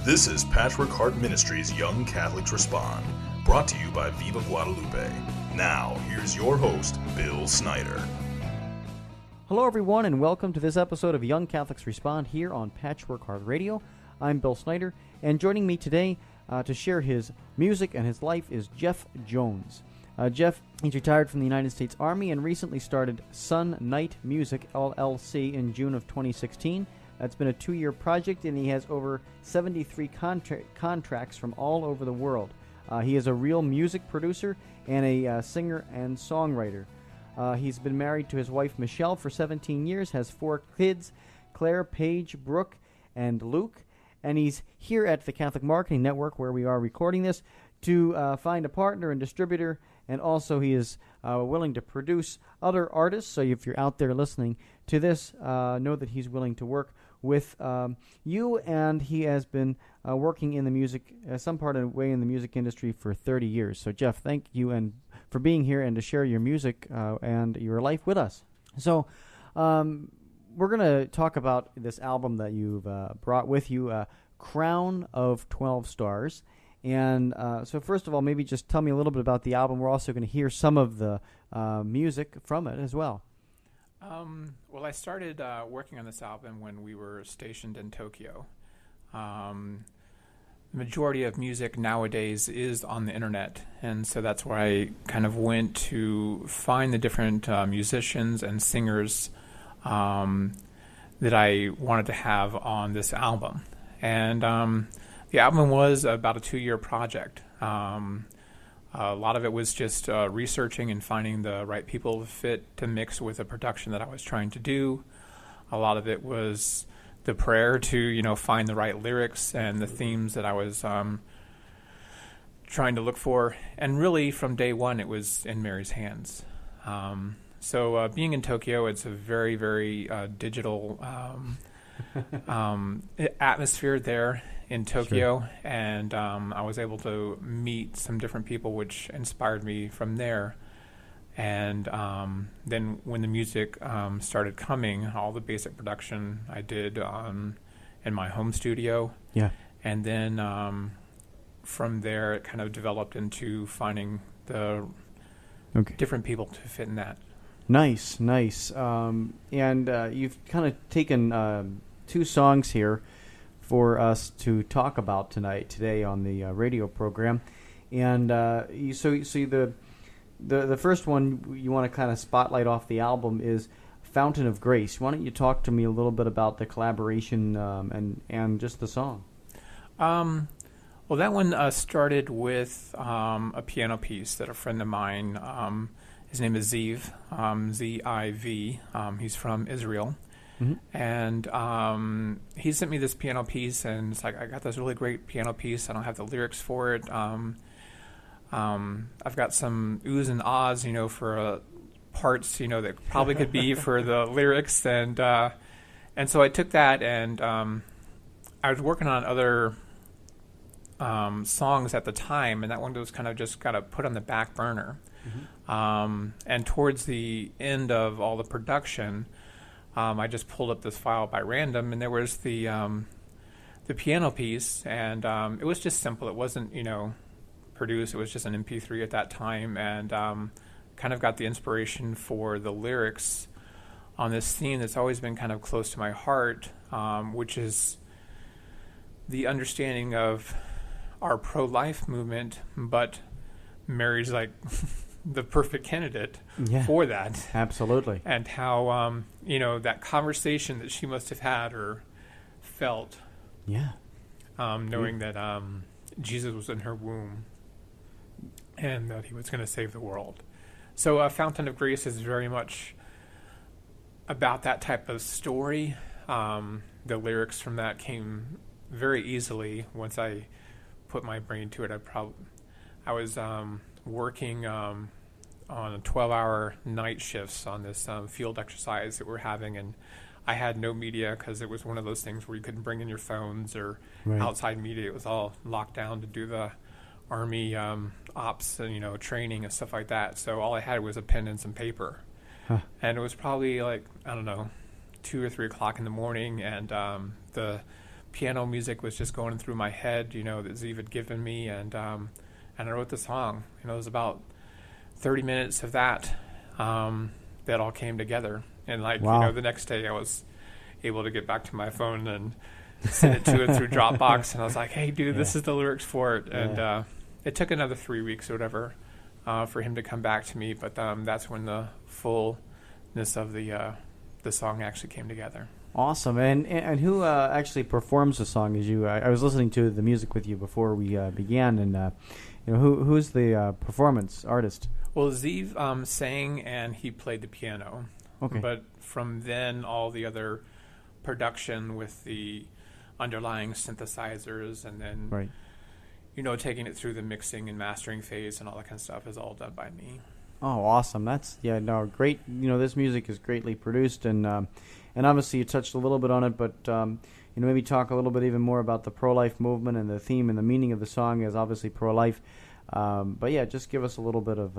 This is Patchwork Heart Ministries Young Catholics Respond, brought to you by Viva Guadalupe. Now, here's your host, Bill Snyder. Hello, everyone, and welcome to this episode of Young Catholics Respond here on Patchwork Heart Radio. I'm Bill Snyder, and joining me today to share his music and his life is Jeff Jones. Jeff, he's retired from the United States Army and recently started Sun Night Music, LLC, in June of 2016. It's been a 2-year project, and he has over 73 contracts from all over the world. He is a real music producer and a singer and songwriter. He's been married to his wife, Michelle, for 17 years, has 4 kids, Claire, Paige, Brooke, and Luke. And he's here at the Catholic Marketing Network, where we are recording this, to find a partner and distributor. And also he is willing to produce other artists. So if you're out there listening to this, know that he's willing to work with you, and he has been working in the music, some part of the way in the music industry for 30 years. So, Jeff, thank you and for being here and to share your music and your life with us. So, we're going to talk about this album that you've brought with you, Crown of 12 Stars. And so, first of all, maybe just tell me a little bit about the album. We're also going to hear some of the music from it as well. Well, I started working on this album when we were stationed in Tokyo. The majority of music nowadays is on the internet, and so that's where I kind of went to find the different musicians and singers that I wanted to have on this album. And the album was about a 2-year project. A lot of it was just researching and finding the right people to fit to mix with the production that I was trying to do. A lot of it was the prayer to, find the right lyrics and the themes that I was trying to look for. And really, from day one, it was in Mary's hands. So being in Tokyo, it's a very, very digital atmosphere there in Tokyo, sure. And I was able to meet some different people, which inspired me from there. And then when the music started coming, all the basic production I did in my home studio. Yeah. And then from there, it kind of developed into finding the different people to fit in that. Nice. And you've kind of taken 2 songs here for us to talk about today on the radio program, and the first one you want to kind of spotlight off the album is "Fountain of Grace." Why don't you talk to me a little bit about the collaboration and just the song? Well, that one started with a piano piece that a friend of mine, his name is Ziv, Z-I-V. He's from Israel. Mm-hmm. And he sent me this piano piece, and it's like, I got this really great piano piece. I don't have the lyrics for it. I've got some oohs and ahs, for parts, that probably could be for the lyrics. And so I took that, and I was working on other songs at the time, and that one was kind of just got put on the back burner. Mm-hmm. And towards the end of all the production, I just pulled up this file by random, and there was the piano piece, and it was just simple. It wasn't, produced. It was just an MP3 at that time, and kind of got the inspiration for the lyrics on this theme that's always been kind of close to my heart, which is the understanding of our pro-life movement, but Mary's like the perfect candidate for that. Absolutely. And how, that conversation that she must have had or felt, knowing that Jesus was in her womb and that he was going to save the world. So Fountain of Grace is very much about that type of story. The lyrics from that came very easily once I put my brain to it. I was working on 12-hour night shifts on this field exercise that we're having, and I had no media because it was one of those things where you couldn't bring in your phones or outside media. It was all locked down to do the Army ops and training and stuff like that. So all I had was a pen and some paper, and it was probably 2 or 3 o'clock in the morning, and the piano music was just going through my head, that Zeev had given me, and I wrote the song. It was about 30 minutes of that that all came together. And wow. The next day I was able to get back to my phone and send it to him through Dropbox, and I was like, hey, dude, this is the lyrics for it. And it took another 3 weeks or whatever for him to come back to me, but that's when the fullness of the song actually came together. Awesome. And who actually performs the song? I was listening to the music with you before we began, and who's the performance artist? Well, Zeev sang and he played the piano. Okay. But from then, all the other production with the underlying synthesizers, and then right. Taking it through the mixing and mastering phase and all that kind of stuff is all done by me. Oh, awesome! That's great. This music is greatly produced, and obviously you touched a little bit on it, but maybe talk a little bit even more about the pro-life movement and the theme and the meaning of the song is obviously pro-life. But yeah, just give us a little bit of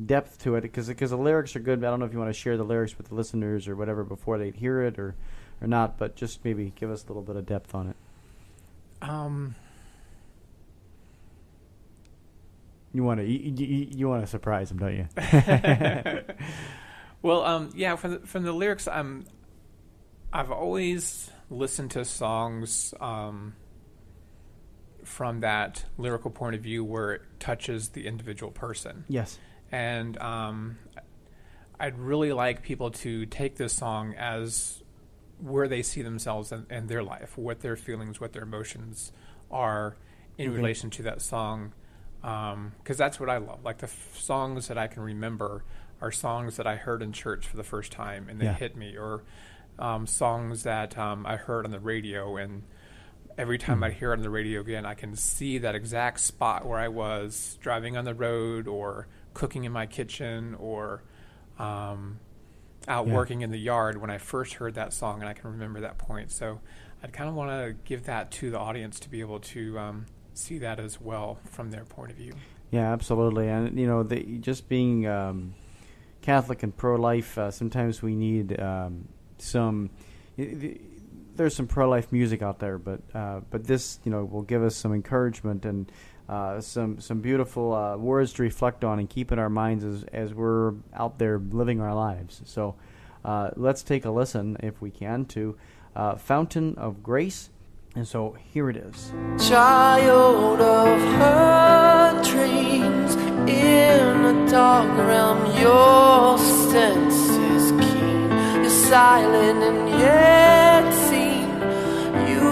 depth to it, because the lyrics are good. I don't know if you want to share the lyrics with the listeners or whatever before they hear it or not, but just maybe give us a little bit of depth on it. You want to surprise them, don't you? Well, from the lyrics, I've always listened to songs from that lyrical point of view where it touches the individual person. Yes. And I'd really like people to take this song as where they see themselves in their life, what their feelings, what their emotions are in relation to that song. Because that's what I love. Like the songs that I can remember are songs that I heard in church for the first time and they hit me, or songs that I heard on the radio, and every time I hear it on the radio again, I can see that exact spot where I was driving on the road or cooking in my kitchen or out working in the yard when I first heard that song, and I can remember that point. So I'd kind of want to give that to the audience to be able to see that as well from their point of view. Yeah, absolutely. And, just being Catholic and pro-life, sometimes we need there's some pro-life music out there, but this, will give us some encouragement and some beautiful words to reflect on and keep in our minds as we're out there living our lives. So let's take a listen, if we can, to Fountain of Grace. And so here it is. Child of her dreams, in a dark realm, your senses keen, you're silent and yet seen. You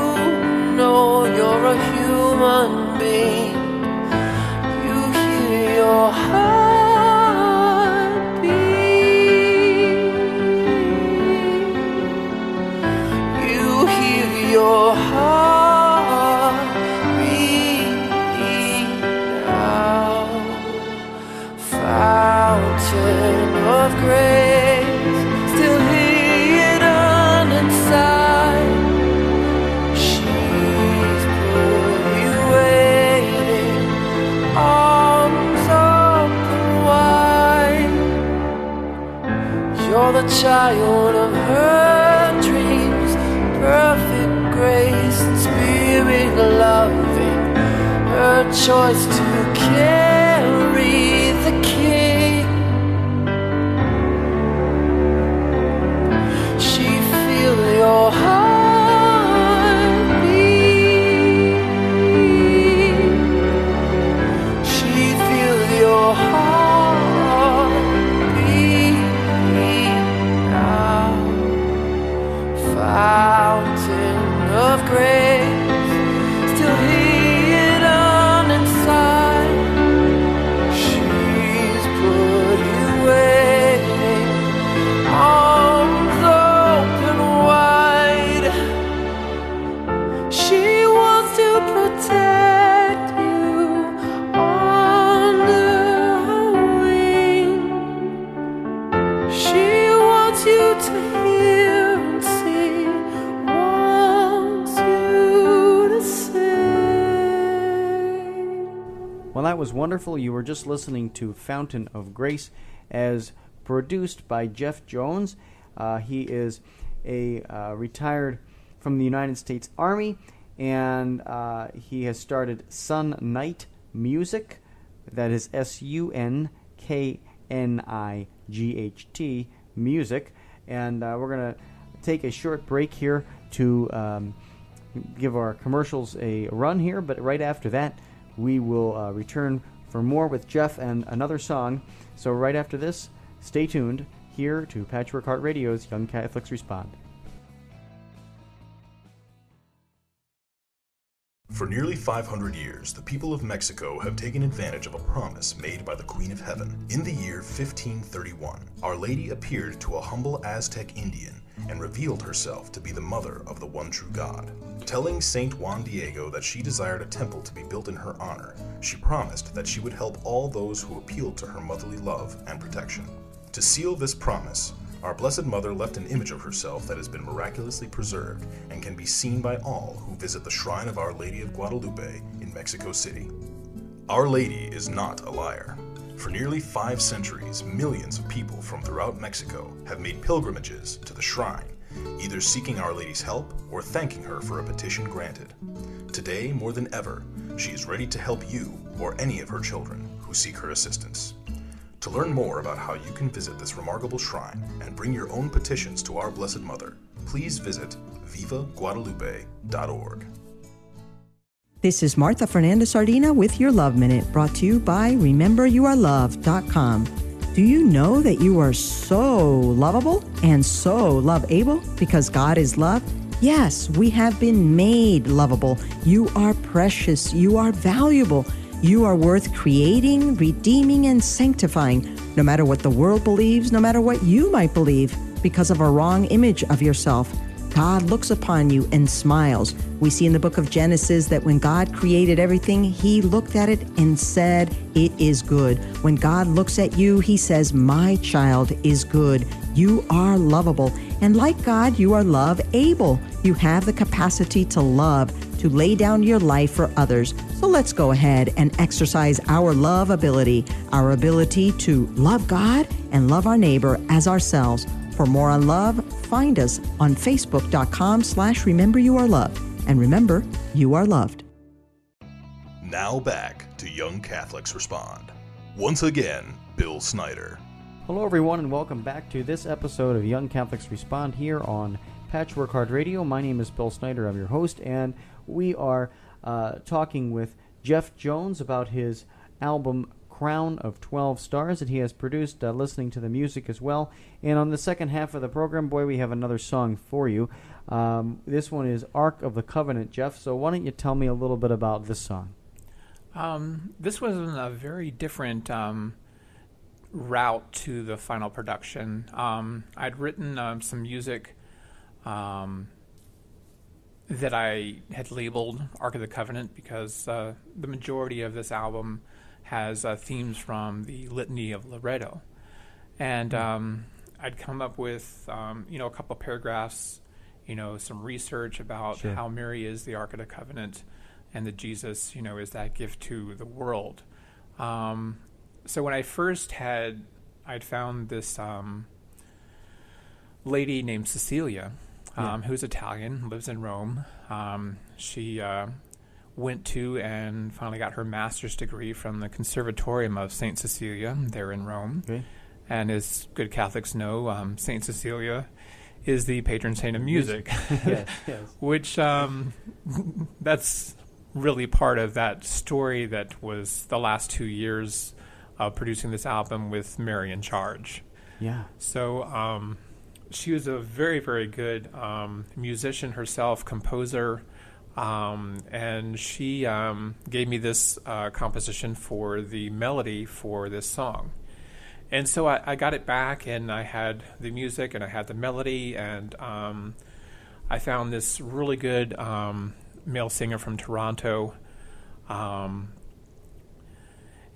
know you're a human being. You hear your heart beat. You hear your heart beat out. Fountain of grace, still hidden inside. She's put you waiting, arms open wide. You're the child of her dreams, perfect grace and spirit loving, her choice to carry the King. She feels your heart beat. She feels your heart beat now. Fountain of grace, still hidden inside. She's put you waiting, arms open wide. She wants to protect you under her wing. She wants you to hear and see, wants you to sing. Well, that was wonderful. You were just listening to Fountain of Grace, as produced by Jeff Jones. He is retired from the United States Army, and he has started Sun Knight Music. That is SUNKNIGHT Music. And we're going to take a short break here to give our commercials a run here, but right after that, we will return for more with Jeff and another song. So right after this, stay tuned here to Patchwork Heart Radio's Young Catholics Respond. For nearly 500 years, the people of Mexico have taken advantage of a promise made by the Queen of Heaven. In the year 1531, Our Lady appeared to a humble Aztec Indian and revealed herself to be the mother of the one true God. Telling Saint Juan Diego that she desired a temple to be built in her honor, she promised that she would help all those who appealed to her motherly love and protection. To seal this promise, our Blessed Mother left an image of herself that has been miraculously preserved and can be seen by all who visit the shrine of Our Lady of Guadalupe in Mexico City. Our Lady is not a liar. For nearly 5 centuries, millions of people from throughout Mexico have made pilgrimages to the shrine, either seeking Our Lady's help or thanking her for a petition granted. Today, more than ever, she is ready to help you or any of her children who seek her assistance. To learn more about how you can visit this remarkable shrine and bring your own petitions to our Blessed Mother, please visit vivaguadalupe.org. This is Martha Fernandez Sardina with your Love Minute, brought to you by RememberYouAreLoved.com. Do you know that you are so lovable and so love-able because God is love? Yes, we have been made lovable. You are precious. You are valuable. You are worth creating, redeeming, and sanctifying, no matter what the world believes, no matter what you might believe, because of a wrong image of yourself. God looks upon you and smiles. We see in the book of Genesis that when God created everything, he looked at it and said, "It is good." When God looks at you, he says, "My child is good." You are lovable. And like God, you are love-able. You have the capacity to love, to lay down your life for others. So let's go ahead and exercise our love ability, our ability to love God and love our neighbor as ourselves. For more on love, find us on Facebook.com/RememberYouAreLoved. And remember, you are loved. Now back to Young Catholics Respond. Once again, Bill Snyder. Hello, everyone, and welcome back to this episode of Young Catholics Respond here on Patchwork Heart Radio. My name is Bill Snyder. I'm your host, and we are talking with Jeff Jones about his album Crown of 12 Stars that he has produced, listening to the music as well. And on the second half of the program, boy, we have another song for you. This one is Ark of the Covenant, Jeff. So why don't you tell me a little bit about this song? This was a very different route to the final production. I'd written some music that I had labeled Ark of the Covenant because the majority of this album has themes from the Litany of Loretto. And I'd come up with, a couple paragraphs, some research about how Mary is the Ark of the Covenant and that Jesus, is that gift to the world. So when I first I'd found this lady named Cecilia, who's Italian, lives in Rome. She went to and finally got her master's degree from the Conservatorium of St. Cecilia there in Rome. Okay. And as good Catholics know, St. Cecilia is the patron saint of music, yes. Which that's really part of that story that was the last 2 years of producing this album with Mary in charge. Yeah. So she was a very, very good musician herself, composer, and she gave me this composition for the melody for this song. And so I got it back, and I had the music, and I had the melody, and I found this really good male singer from Toronto,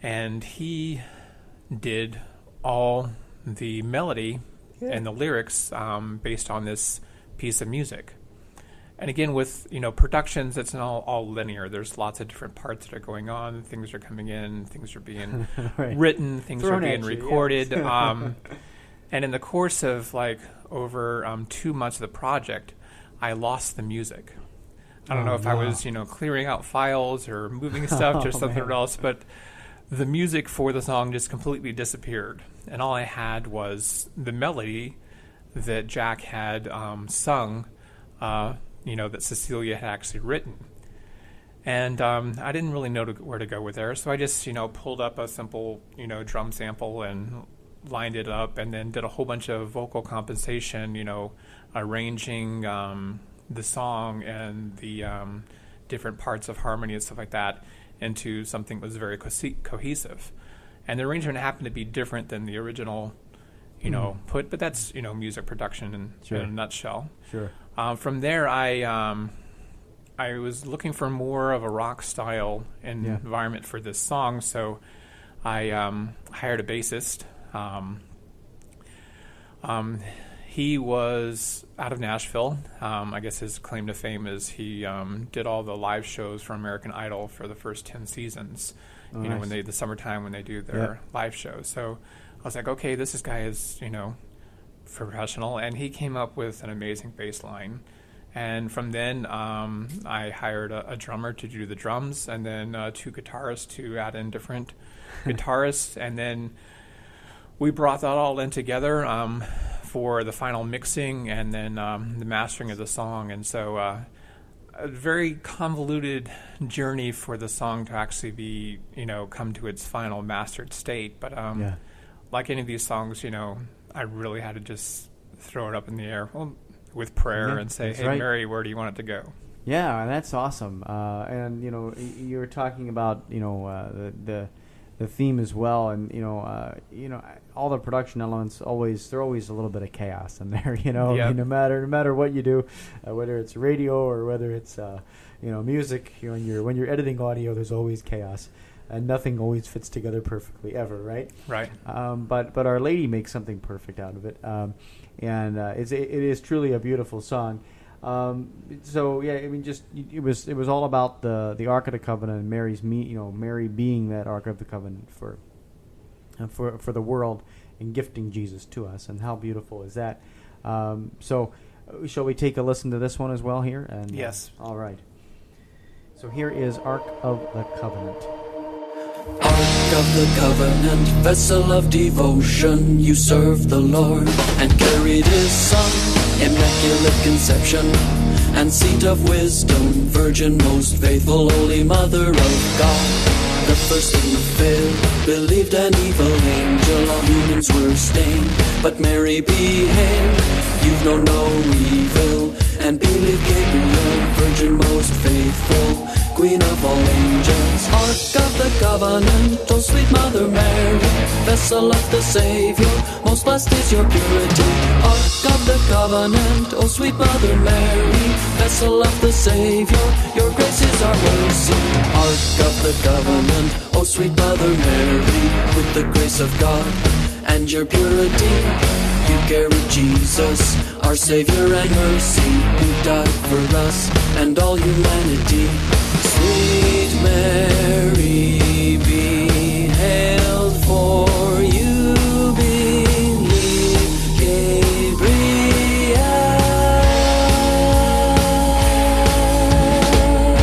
and he did all the melody and the lyrics based on this piece of music. And again, with productions, it's not all linear. There's lots of different parts that are going on. Things are coming in, things are being written, things are being recorded. And in the course of like over 2 months of the project, I lost the music. I don't know if I was, clearing out files or moving stuff or something else, but the music for the song just completely disappeared. And all I had was the melody that Jack had sung, that Cecilia had actually written. And I didn't really know where to go with there, so I just, pulled up a simple, drum sample and lined it up, and then did a whole bunch of vocal compensation, arranging the song and the different parts of harmony and stuff like that into something that was very cohesive. And the arrangement happened to be different than the original, but that's, music production in a nutshell. Sure. From there, I was looking for more of a rock style environment for this song, so I hired a bassist. He was out of Nashville. I guess his claim to fame is he did all the live shows for American Idol for the first 10 seasons. Nice. When the summertime when they do their live shows. So I was like, okay, this guy is professional, and he came up with an amazing bass line. And from then, I hired a drummer to do the drums, and then 2 guitarists to add in different guitarists, and then we brought that all in together for the final mixing and then the mastering of the song. And so a very convoluted journey for the song to actually be, come to its final mastered state. But like any of these songs, I really had to just throw it up in the air with prayer and say, hey, right. Mary, where do you want it to go? Yeah, that's awesome. And, you were talking about, the theme as well, and all the production elements they're always a little bit of chaos in there. Yep. No matter what you do, whether it's radio or whether it's music. When you're editing audio, there's always chaos, and nothing always fits together perfectly ever, right? Right. But Our Lady makes something perfect out of it, and it is truly a beautiful song. It was all about the Ark of the Covenant and Mary being that Ark of the Covenant for the world and gifting Jesus to us, and how beautiful is that? So shall we take a listen to this one as well here? And yes. All right. So here is Ark of the Covenant. Ark of the Covenant, vessel of devotion, you served the Lord and carried his Son, immaculate conception and seat of wisdom, virgin most faithful, holy mother of God. The first in the fail, believed an evil angel, all humans were stained, but Mary behaved, you've known no evil, and believed Gabriel, virgin most faithful, Queen of all angels. Ark of the Covenant, oh sweet Mother Mary, vessel of the Savior, most blessed is your purity. Ark of the Covenant, oh sweet Mother Mary, vessel of the Savior, your grace is our mercy. Ark of the Covenant, oh sweet Mother Mary, with the grace of God and your purity, you carried Jesus, our Savior and mercy, who died for us and all humanity. Sweet Mary, be hailed, for you believe Gabriel.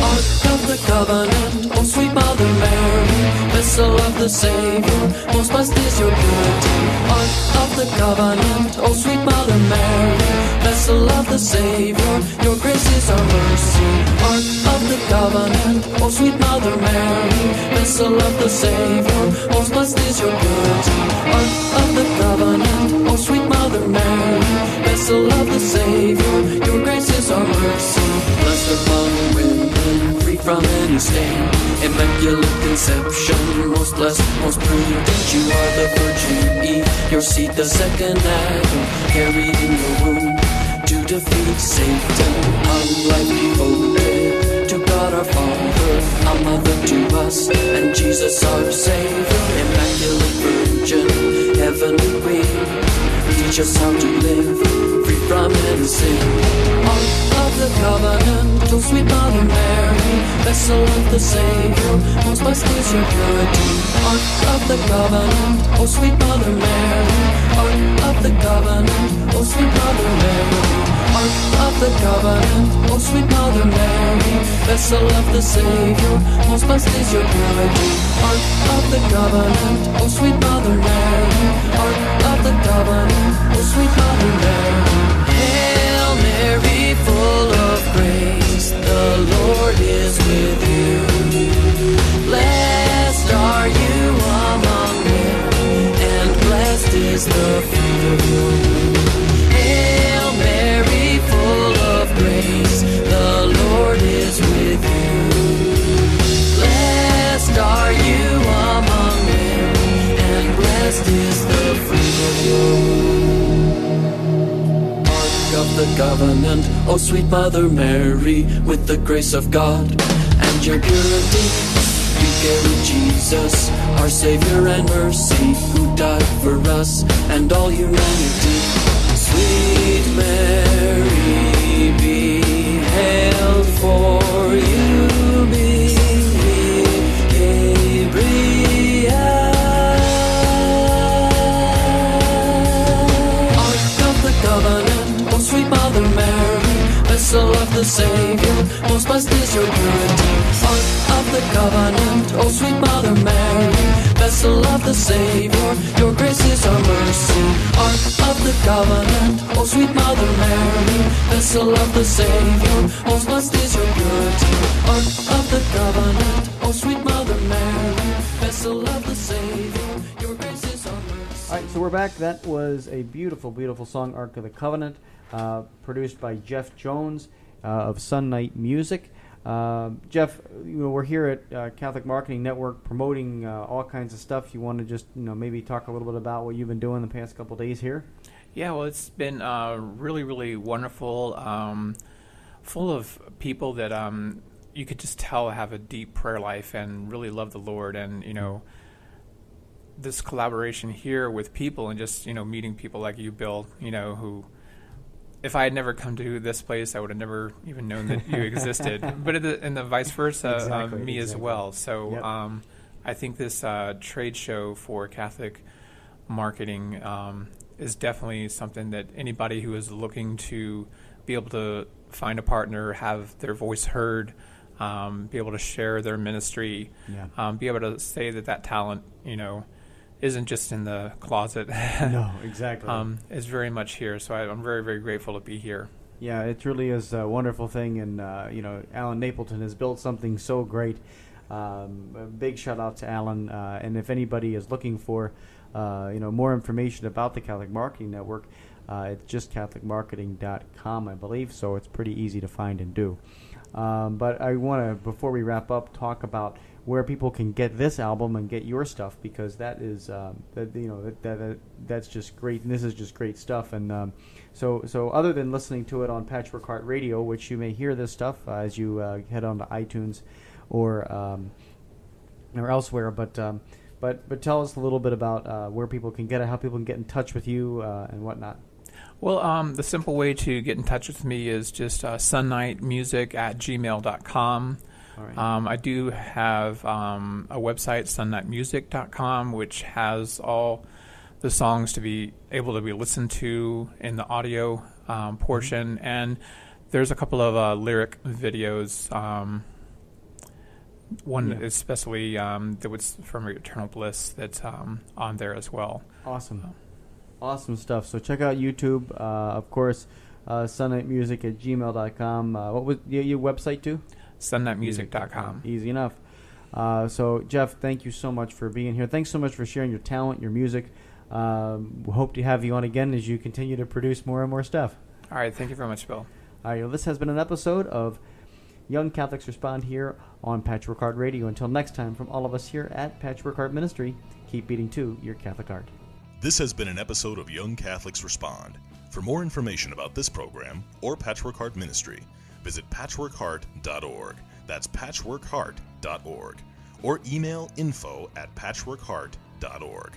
Ark of the Covenant, oh sweet Mother Mary, vessel of the Savior, most blessed is your purity. Ark of the Covenant, oh sweet Mother Mary, vessel of the Savior, your grace is our mercy. Ark of the Covenant, oh sweet Mother Mary, vessel of the Savior, most blessed is your purity. Ark of the Covenant, oh sweet Mother Mary, vessel of the Savior, your grace is our mercy. Blessed among women, free from any stain, immaculate conception, most blessed, most prudent, you are the Virgin Eve, your seed the second Adam, carried in your womb to defeat Satan. Unlike devoted to God our Father, a mother to us, and Jesus our Savior, immaculate Virgin, heavenly Queen, teach us how to live free from any sin. Ark of the Covenant, oh sweet Mother Mary, vessel of the Savior, most blessed is your purity. Ark of the Covenant, oh sweet Mother Mary, Ark of the vessel of the Savior, most blessed is your purity. Ark of the covenant, O sweet Mother Mary. Ark of the covenant, O sweet Mother Mary. Hail Mary, full of grace, the Lord is with you. Blessed are you among men, and blessed is the fruit of your womb. Hail Mary, full of grace, the Lord is with you. Blessed are you among men, and blessed is the fruit of your womb. Ark of the covenant, O sweet Mother Mary, with the grace of God and your purity, you carry Jesus, our Savior and mercy, who died for us and all humanity. Sweet Mary, be hailed, for you believe Gabriel. Ark of the covenant, O sweet Mother Mary, vessel of the Savior, most blessed is your purity. Ark of the covenant, O sweet Mother Mary, vessel of the Savior, your grace is our mercy. Ark of the covenant, O sweet Mother Mary, vessel of the Savior, most blessed is your purity. Ark of the covenant, O sweet Mother Mary, vessel of the Savior, your grace is our mercy. All right, so we're back. That was a beautiful, beautiful song, Ark of the Covenant, produced by Jeff Jones of Sun Knight Music. Jeff, we're here at Catholic Marketing Network promoting all kinds of stuff. You want to just maybe talk a little bit about what you've been doing the past couple of days here? Yeah, well, it's been really, really wonderful, full of people that you could just tell have a deep prayer life and really love the Lord. And, this collaboration here with people and just, meeting people like you, Bill, who... If I had never come to this place, I would have never even known that you existed. But and the vice versa, me as well. So yep. I think this trade show for Catholic marketing is definitely something that anybody who is looking to be able to find a partner, have their voice heard, be able to share their ministry, be able to say that talent, isn't just in the closet. No, exactly. It's very much here. So I'm very, very grateful to be here. Yeah, it truly is a wonderful thing. And, Alan Napleton has built something so great. A big shout out to Alan. And if anybody is looking for, more information about the Catholic Marketing Network, it's just CatholicMarketing.com, I believe. So it's pretty easy to find and do. But I want to, before we wrap up, talk about where people can get this album and get your stuff, because that is that's just great, and this is just great stuff. And so other than listening to it on Patchwork Heart Radio, which you may hear this stuff as you head on to iTunes or elsewhere, but tell us a little bit about where people can get it, how people can get in touch with you and whatnot. Well, the simple way to get in touch with me is just sunknightmusic@gmail.com. Right. I do have a website, sunknightmusic.com, which has all the songs to be able to be listened to in the audio portion, and there's a couple of lyric videos. One especially that was from Eternal Bliss that's on there as well. Awesome stuff. So check out YouTube, of course, sunknightmusic@gmail.com. What was your website too? sunknightmusic.com. Easy enough. So, Jeff, thank you so much for being here. Thanks so much for sharing your talent, your music. We hope to have you on again as you continue to produce more and more stuff. All right. Thank you very much, Bill. All right. Well, this has been an episode of Young Catholics Respond here on Patchwork Heart Radio. Until next time, from all of us here at Patchwork Heart Ministry, keep beating to your Catholic heart. This has been an episode of Young Catholics Respond. For more information about this program or Patchwork Heart Ministry, visit patchworkheart.org. That's patchworkheart.org. Or email info@patchworkheart.org.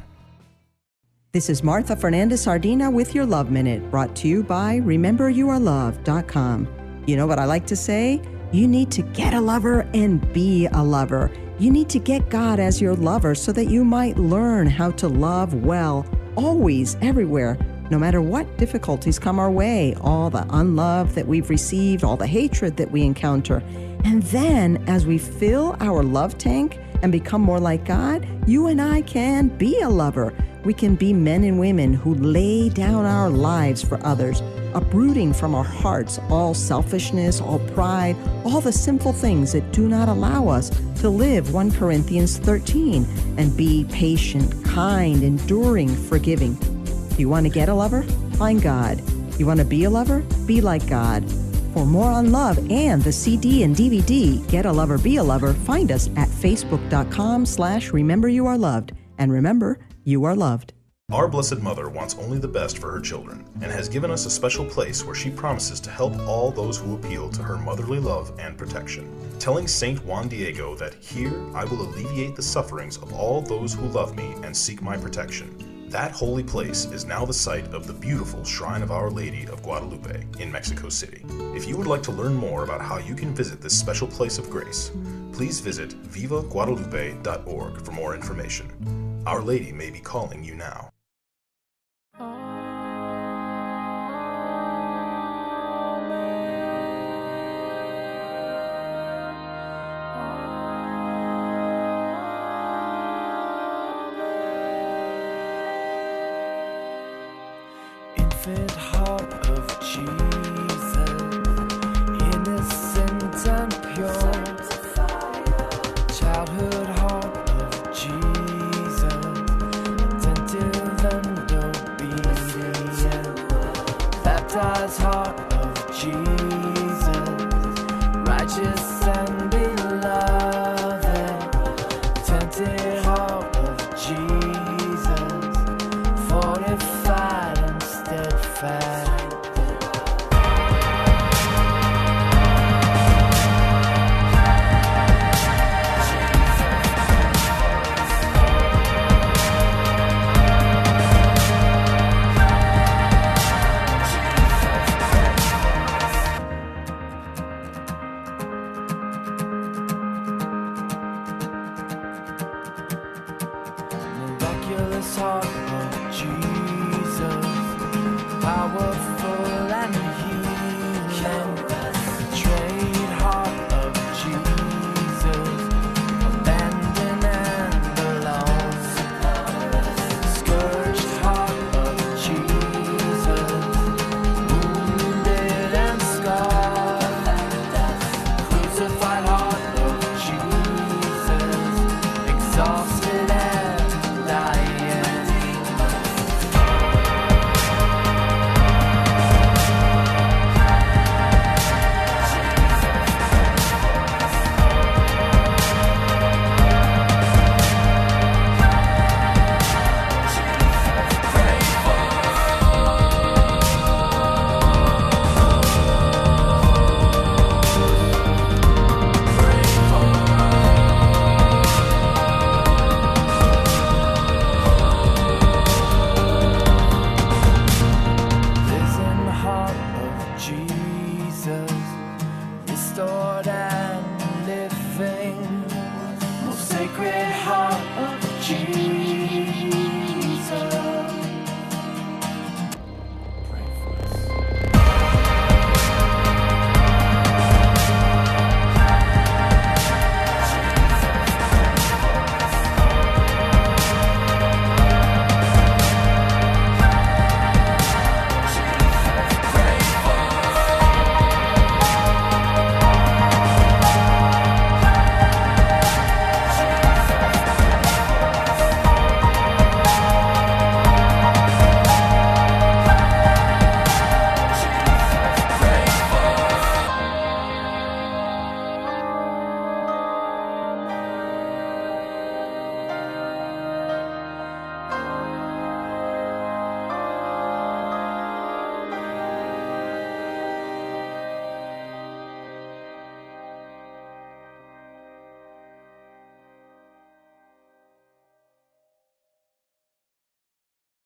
This is Martha Fernandez Sardina with your Love Minute, brought to you by RememberYouAreLoved.com. You know what I like to say? You need to get a lover and be a lover. You need to get God as your lover so that you might learn how to love well, always, everywhere, no matter what difficulties come our way, all the unlove that we've received, all the hatred that we encounter. And then, as we fill our love tank and become more like God, you and I can be a lover. We can be men and women who lay down our lives for others, uprooting from our hearts all selfishness, all pride, all the sinful things that do not allow us to live 1 Corinthians 13 and be patient, kind, enduring, forgiving. Do you want to get a lover? Find God. You want to be a lover? Be like God. For more on love and the CD and DVD, Get a Lover, Be a Lover, find us at facebook.com/rememberyouareloved. And remember, you are loved. Our Blessed Mother wants only the best for her children and has given us a special place where she promises to help all those who appeal to her motherly love and protection. Telling Saint Juan Diego that here I will alleviate the sufferings of all those who love me and seek my protection. That holy place is now the site of the beautiful Shrine of Our Lady of Guadalupe in Mexico City. If you would like to learn more about how you can visit this special place of grace, please visit vivaguadalupe.org for more information. Our Lady may be calling you now. Infant heart of Jesus, innocent and pure. Childhood heart of Jesus, attentive and obedient. Baptized heart of Jesus, righteous and beloved. Attentive heart of Jesus, fortified and steadfast. Miraculous heart of Jesus, powerful and healing.